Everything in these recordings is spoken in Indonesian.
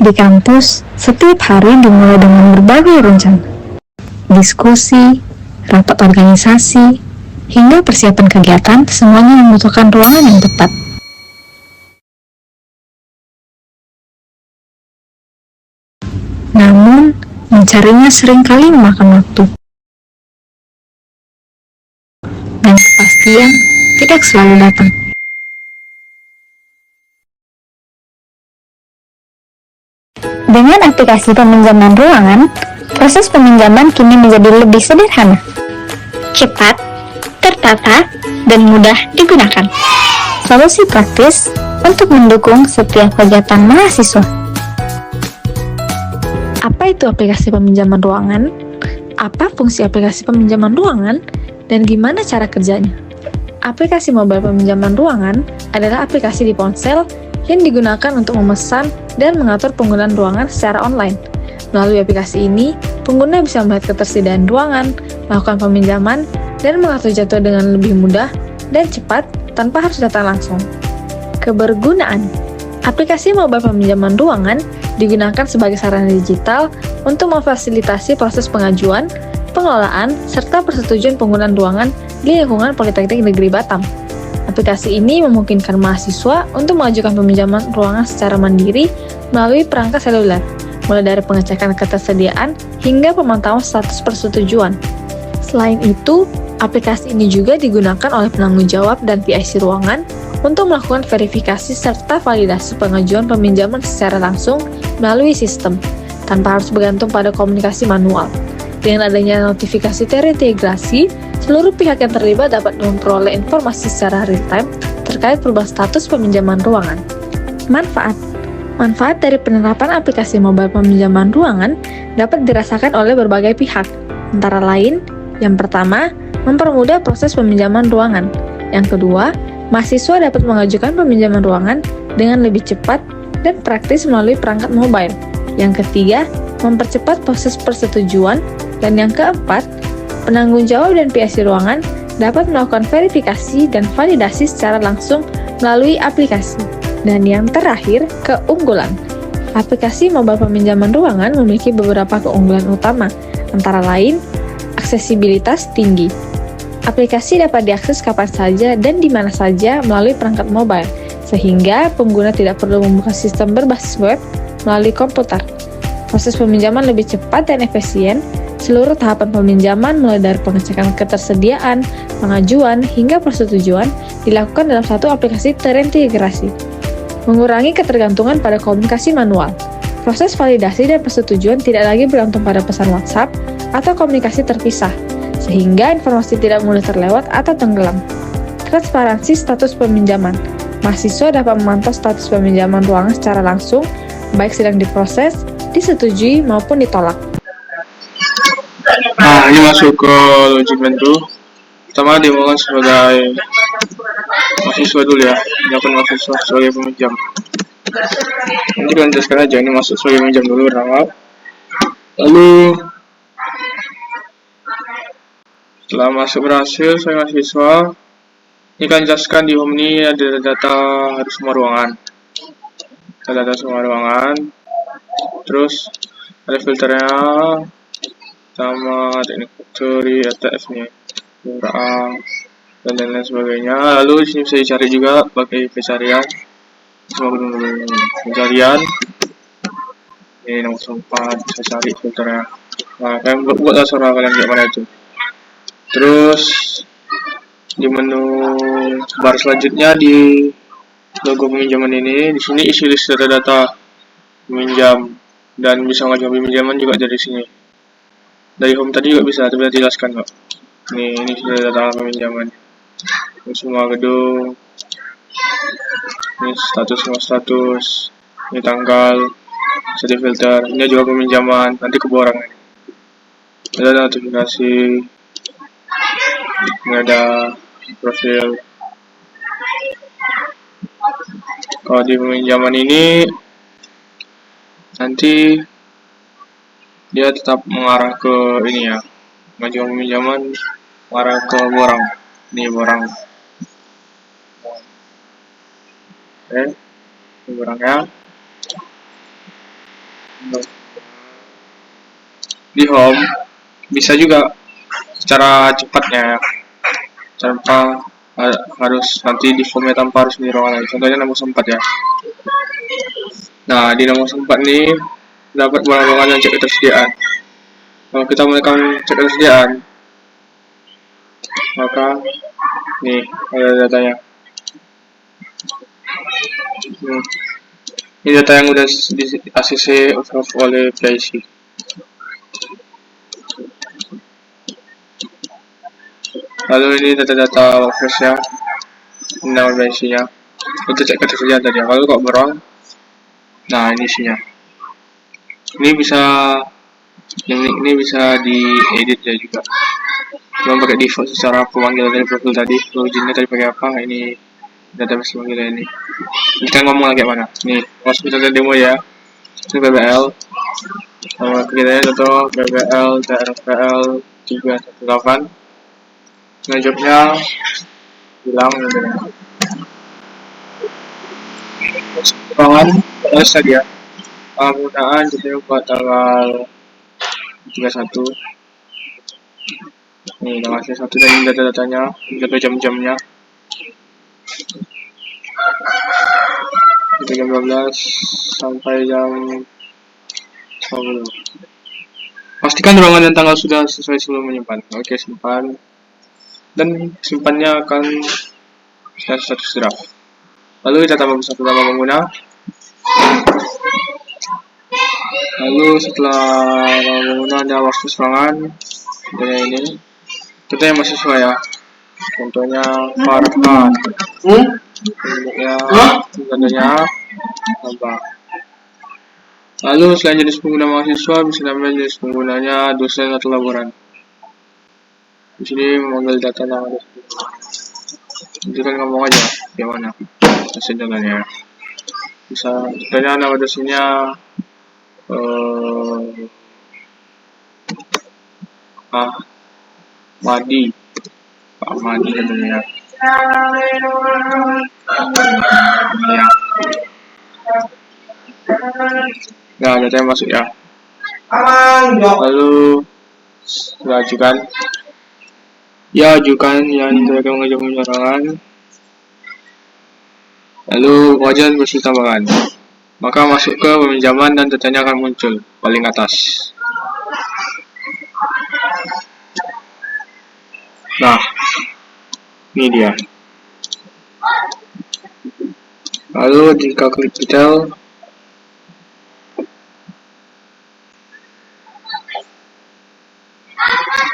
Di kampus, setiap hari dimulai dengan berbagai rencana, diskusi, rapat organisasi, hingga persiapan kegiatan, semuanya membutuhkan ruangan yang tepat. Namun, mencarinya seringkali memakan waktu, dan kepastian tidak selalu datang. Dengan aplikasi peminjaman ruangan, proses peminjaman kini menjadi lebih sederhana, cepat, tertata, dan mudah digunakan. Solusi praktis untuk mendukung setiap kegiatan mahasiswa. Apa itu aplikasi peminjaman ruangan? Apa fungsi aplikasi peminjaman ruangan? Dan gimana cara kerjanya? Aplikasi mobile peminjaman ruangan adalah aplikasi di ponsel yang digunakan untuk memesan dan mengatur penggunaan ruangan secara online. Melalui aplikasi ini, pengguna bisa melihat ketersediaan ruangan, melakukan peminjaman, dan mengatur jadwal dengan lebih mudah dan cepat tanpa harus datang langsung. Kebergunaan: aplikasi mobile peminjaman ruangan digunakan sebagai sarana digital untuk memfasilitasi proses pengajuan, pengelolaan, serta persetujuan penggunaan ruangan di lingkungan Politeknik Negeri Batam. Aplikasi ini memungkinkan mahasiswa untuk mengajukan peminjaman ruangan secara mandiri melalui perangkat seluler, mulai dari pengecekan ketersediaan hingga pemantauan status persetujuan. Selain itu, aplikasi ini juga digunakan oleh penanggung jawab dan PIC ruangan untuk melakukan verifikasi serta validasi pengajuan peminjaman secara langsung melalui sistem, tanpa harus bergantung pada komunikasi manual. Dengan adanya notifikasi terintegrasi, seluruh pihak yang terlibat dapat memperoleh informasi secara real-time terkait perubahan status peminjaman ruangan. Manfaat dari penerapan aplikasi mobile peminjaman ruangan dapat dirasakan oleh berbagai pihak, antara lain, yang pertama, mempermudah proses peminjaman ruangan. Yang kedua, mahasiswa dapat mengajukan peminjaman ruangan dengan lebih cepat dan praktis melalui perangkat mobile. Yang ketiga, mempercepat proses persetujuan. Dan yang keempat, penanggung jawab dan PIC ruangan dapat melakukan verifikasi dan validasi secara langsung melalui aplikasi. Dan yang terakhir, keunggulan. Aplikasi mobile peminjaman ruangan memiliki beberapa keunggulan utama, antara lain, aksesibilitas tinggi. Aplikasi dapat diakses kapan saja dan di mana saja melalui perangkat mobile, sehingga pengguna tidak perlu membuka sistem berbasis web melalui komputer. Proses peminjaman lebih cepat dan efisien. Seluruh tahapan peminjaman mulai dari pengecekan ketersediaan, pengajuan, hingga persetujuan dilakukan dalam satu aplikasi terintegrasi. Mengurangi ketergantungan pada komunikasi manual. Proses validasi dan persetujuan tidak lagi bergantung pada pesan WhatsApp atau komunikasi terpisah, sehingga informasi tidak mudah terlewat atau tenggelam. Transparansi status peminjaman. Mahasiswa dapat memantau status peminjaman ruangan secara langsung, baik sedang diproses, disetujui, maupun ditolak. Nah, ini masuk ke logik bentuk. Pertama dimulai sebagai mahasiswa dulu ya, siapkan mahasiswa sebagai peminjam. Nanti kalian jelaskan aja, ini masuk sebagai peminjam dulu pertama. Lalu setelah masuk berhasil sebagai mahasiswa, ini kalian jelaskan di home ini ada data harus semua ruangan. Data semua ruangan. Terus ada filternya, sama teknik factory, ATF nya, murah, dan lain-lain sebagainya. Lalu di sini bisa dicari juga pakai pencarian, semua pencarian. Ini nomor 4 bisa cari filternya. Nah, kalian buatlah suara kalian kayak mana itu. Terus di menu bar selanjutnya di logo peminjaman ini, di sini isi list data-data peminjam dan bisa ngajukan peminjaman juga dari sini. Dari home tadi juga bisa, tapi jelaskan kok. Ini sudah data peminjaman. Ini semua gedung. Ini semua status. Ini tanggal. Bisa di filter. Ini juga peminjaman. Nanti keborang. Ini ada notifikasi. Ini ada profil. Kalau di peminjaman ini nanti dia tetap mengarah ke ini ya, ngajukan peminjaman mengarah ke borang. Ini borang. Oke, ini borangnya. Di home bisa juga secara cepatnya tanpa harus nanti di formatnya tanpa harus di ruangan lain. Contohnya nomor 4 ya. Nah, di nomor 4 nih dapat ruangan yang cek ketersediaan. Kalau kita menekan cek ketersediaan, maka nih ada datanya. Ini data yang udah di ACC oleh PIC. Lalu ini data-data workforce ya, nama PIC-nya. Untuk cek ketersediaan tadi. Kalau kok berang, nah ini isinya. Ini bisa diedit ya juga. Cuma pakai default secara pemanggilan dari profil tadi. Loginnya tadi pakai apa? Ini database pemanggilan ini. Kita ngomong lagi mana? Nih, langsung kita demo ya. Ini BBL. Sama kita contoh BBL TRPL 318. Nah, jobnya hilang ruangan tadi ya. Penggunaan jadi buat tanggal 31. Nih, tanggal 31 dan data-datanya, data jam-jamnya. Dari jam 12 sampai jam 10. Pastikan ruangan dan tanggal sudah sesuai sebelum menyimpan. Oke, simpan. Dan simpannya akan status draft. Lalu kita tambah satu nama pengguna. Lalu setelah nama pengguna ada workspace ruangan. Contohnya ini. Kita yang mahasiswa ya. Contohnya Farhan. Contohnya tambah. Lalu selain jenis pengguna mahasiswa bisa nambah jenis penggunanya dosen atau laboran. Di sini memanggil data nama dosen. Jadi kan ngomong aja gimana dosen contohnya. Bisa contohnya nama dosennya Madi, Pak Madi contohnya. Ya. Nah, datanya masuk ya. Lalu ajukan. Ya, ajukan yang akan mengajak penyerangan. Lalu wajan bersih tambahan. Maka masuk ke peminjaman dan datanya akan muncul paling atas. Nah, ini dia. Lalu jika klik detail,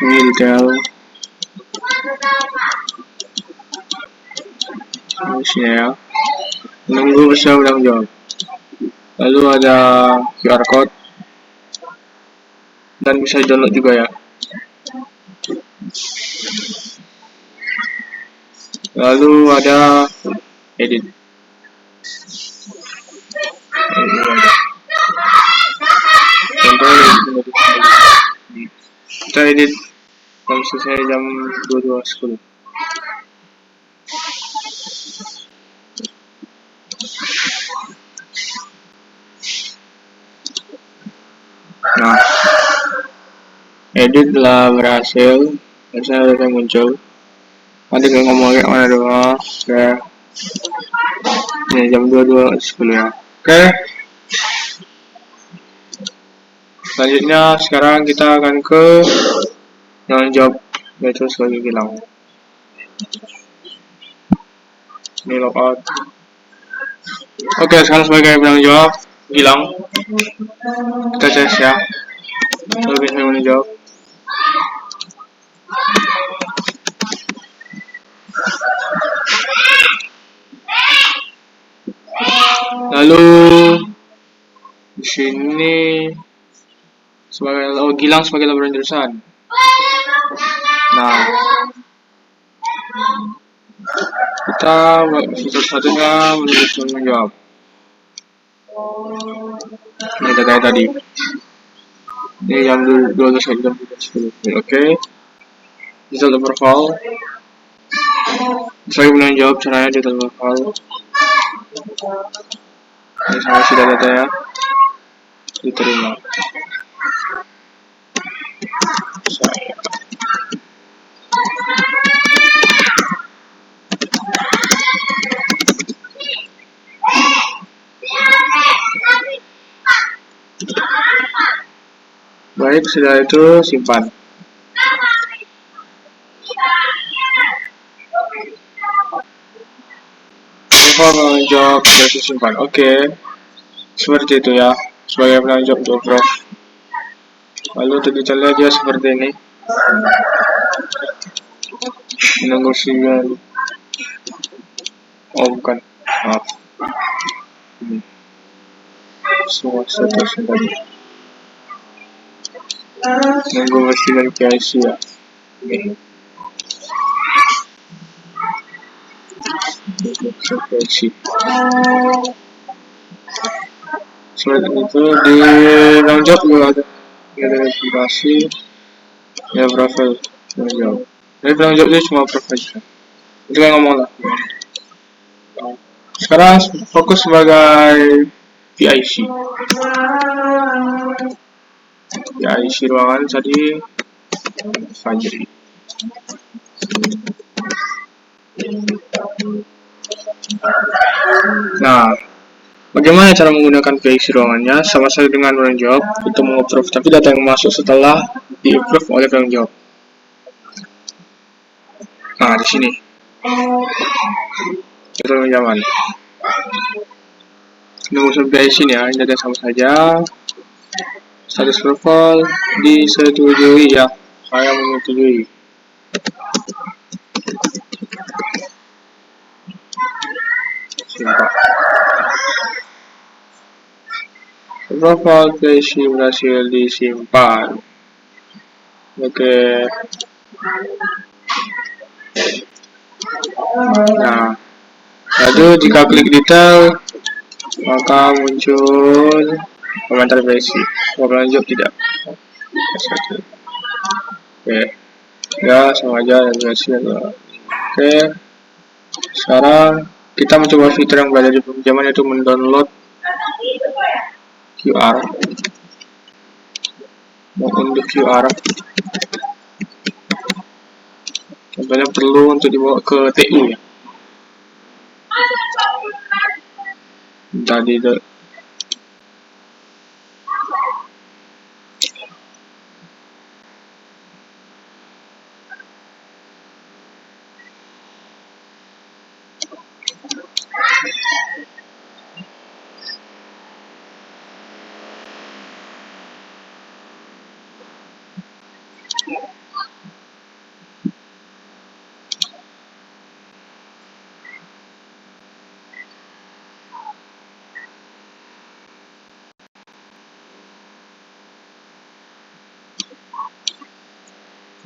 ini detail. Ini ya. Menunggu bersama bertanggung jawab. Lalu ada QR code dan bisa download juga ya. Lalu ada edit. Contoh kita edit kalau selesai jam 22.10. Nah, edit telah berhasil. Biasanya ada yang muncul. Nanti kita ngomong kayak mana doang. Oke. Ini jam 22.10 ya. Oke. Selanjutnya sekarang kita akan ke yang job, yaitu sebagai Gilang. Ini logout. Oke, sekarang sebagai penanggung jawab Gilang. Kita tes ya. Lalu bisa menjawab. Lalu di sini sebagai Gilang sebagai laboran jurusan. Nah, kita satu-satunya menjawab. Ini datanya tadi. Ini jam 12.10. Oke. Detail profile. Saya belum jawab caranya detail profile. Ini sama sudah datanya. diterima. Saya baik, setelah itu simpan. Perform job versi simpan. Oke, seperti itu ya, sebagai penanggung jawab untuk Prof. Lalu untuk detailnya dia seperti ini. Menunggu sinyal. Oh bukan, maaf. Ini semua status tadi. Menunggu versi dari PIC ya. Ini. PIC. Selain itu di penanggung jawab juga ada verifikasi ya profil penanggung jawab. Jadi penanggung jawabnya cuma profil aja. Itu yang ngomong lah. Sekarang fokus sebagai PIC. PIC ruangan tadi Fajri. Nah, bagaimana cara menggunakan PIC ruangannya? Sama saja dengan penanggung jawab, kita meng-approve, tapi data yang masuk setelah di-approve oleh penanggung jawab. Nah, di sini. Itu nyaman. Nunggu sampai sini ya, ini data sama saja. Status profile disetujui ya, saya menyetujui. Profile PIC berhasil disimpan. Oke. Nah, lalu jika klik detail, maka muncul komentar PIC. Lanjut tidak? Oke. Ya, sama aja dan hasil. Oke. Sekarang kita mencoba fitur yang berada di peminjaman, yaitu mendownload QR. Mengunduh QR. Contohnya perlu untuk dibawa ke TU ya. Tadi itu.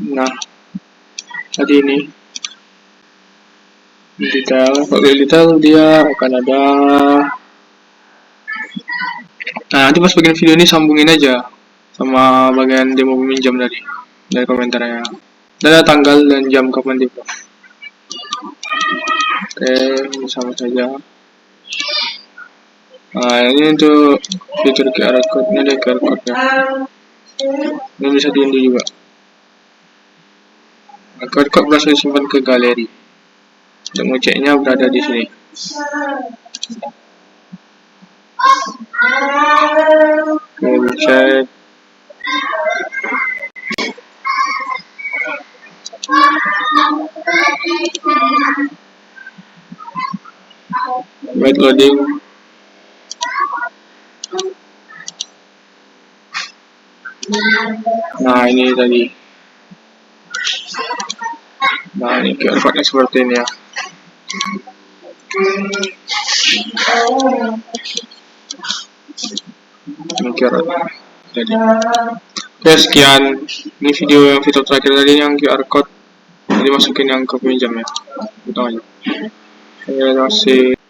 Nah, tadi ini detail, kalau detail dia akan ada. Nah, nanti pas bagian video ini sambungin aja sama bagian demo peminjam tadi dari komentarnya. Dan ada tanggal dan jam kapan di Oke, ini sama saja. Nah, ini untuk fitur QR code, ini ada QR code nya. Ini bisa diunduh juga. Nah, QR code berhasil disimpan ke galeri. Untuk ngeceknya berada di sini. Oke, cek. Wait loading. Nah, ini tadi. Nah, ini QR code-nya seperti ini ya. Ini QR jadi. Oke, sekian. Ini video terakhir tadi yang QR code. Jadi masukin yang ke peminjam ya. Gitu aja. Terima kasih.